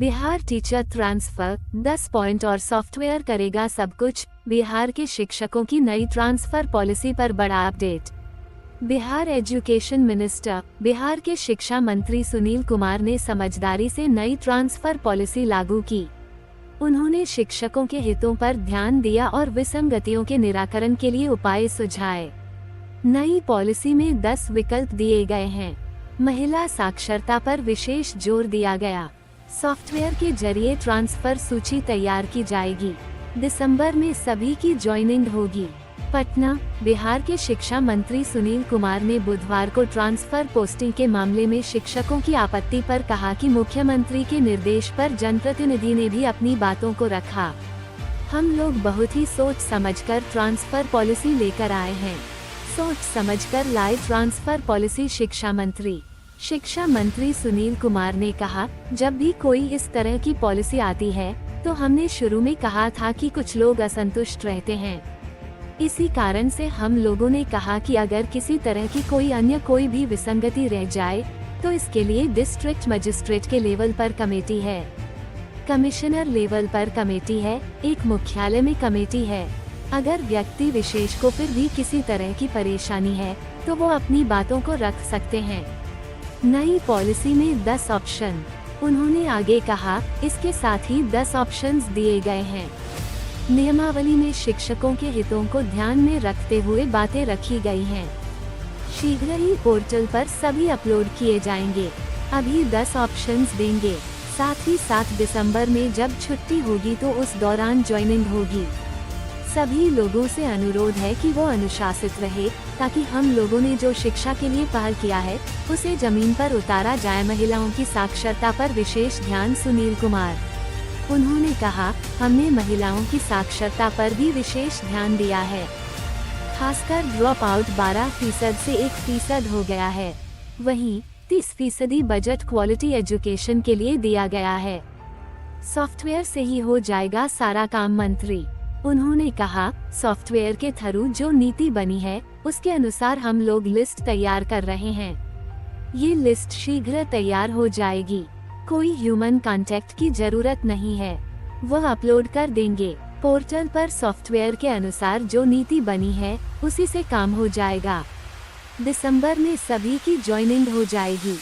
Bihar teacher transfer 10 point और software करेगा सब कुछ। बिहार के शिक्षकों की नई ट्रांसफर पॉलिसी पर बड़ा update. Bihar education minister Bihar के शिक्षा मंत्री सुनील कुमार ने समझदारी से नई ट्रांसफर पॉलिसी लागू की। उन्होंने शिक्षकों के हितों पर ध्यान दिया और विसंगतियों के निराकरण के लिए उपाय सुझाए। नई पॉलिसी में 10 विकल्प दिए गए हैं। महिला साक्षरता पर विशेष जोर दिया गया। सॉफ्टवेयर के जरिए ट्रांसफर सूची तैयार की जाएगी। दिसंबर में सभी की ज्वाइनिंग होगी। पटना बिहार के शिक्षा मंत्री सुनील कुमार ने बुधवार को ट्रांसफर पोस्टिंग के मामले में शिक्षकों की आपत्ति पर कहा कि मुख्यमंत्री के निर्देश पर जनप्रतिनिधि ने भी अपनी बातों को रखा। हम लोग बहुत ही सोच समझकर ट्रांसफर पॉलिसी लेकर आए हैं। सोच समझकर लाए ट्रांसफर पॉलिसी। शिक्षा मंत्री सुनील कुमार ने कहा, जब भी कोई इस तरह की पॉलिसी आती है तो हमने शुरू में कहा था कि कुछ लोग असंतुष्ट रहते हैं। इसी कारण से हम लोगों ने कहा कि अगर किसी तरह की कोई भी विसंगति रह जाए तो इसके लिए डिस्ट्रिक्ट मजिस्ट्रेट के लेवल पर कमेटी है, कमिश्नर लेवल पर कमेटी है, एक मुख्यालय में कमेटी है। अगर व्यक्ति विशेष को फिर भी किसी तरह की परेशानी है तो वो अपनी बातों को रख सकते हैं। नई पॉलिसी में 10 ऑप्शन। उन्होंने आगे कहा, इसके साथ ही 10 ऑप्शंस दिए गए हैं। नियमावली में शिक्षकों के हितों को ध्यान में रखते हुए बातें रखी गई हैं। शीघ्र ही पोर्टल पर सभी अपलोड किए जाएंगे। अभी 10 ऑप्शंस देंगे। साथ ही 7 दिसंबर में जब छुट्टी होगी तो उस दौरान ज्वाइनिंग होगी। सभी लोगों से अनुरोध है कि वो अनुशासित रहे ताकि हम लोगों ने जो शिक्षा के लिए पहल किया है उसे जमीन पर उतारा जाए। महिलाओं की साक्षरता पर विशेष ध्यान। सुनील कुमार उन्होंने कहा, हमने महिलाओं की साक्षरता पर भी विशेष ध्यान दिया है। खासकर ड्रॉप आउट 12% से 1% हो गया है। वहीं 30% बजट क्वालिटी एजुकेशन के लिए दिया गया है। सॉफ्टवेयर से ही हो जाएगा सारा काम। मंत्री उन्होंने कहा, सॉफ्टवेयर के थ्रू जो नीति बनी है उसके अनुसार हम लोग लिस्ट तैयार कर रहे हैं। ये लिस्ट शीघ्र तैयार हो जाएगी। कोई ह्यूमन कांटेक्ट की जरूरत नहीं है, वह अपलोड कर देंगे। पोर्टल पर सॉफ्टवेयर के अनुसार जो नीति बनी है उसी से काम हो जाएगा। दिसंबर में सभी की ज्वाइनिंग हो जाएगी।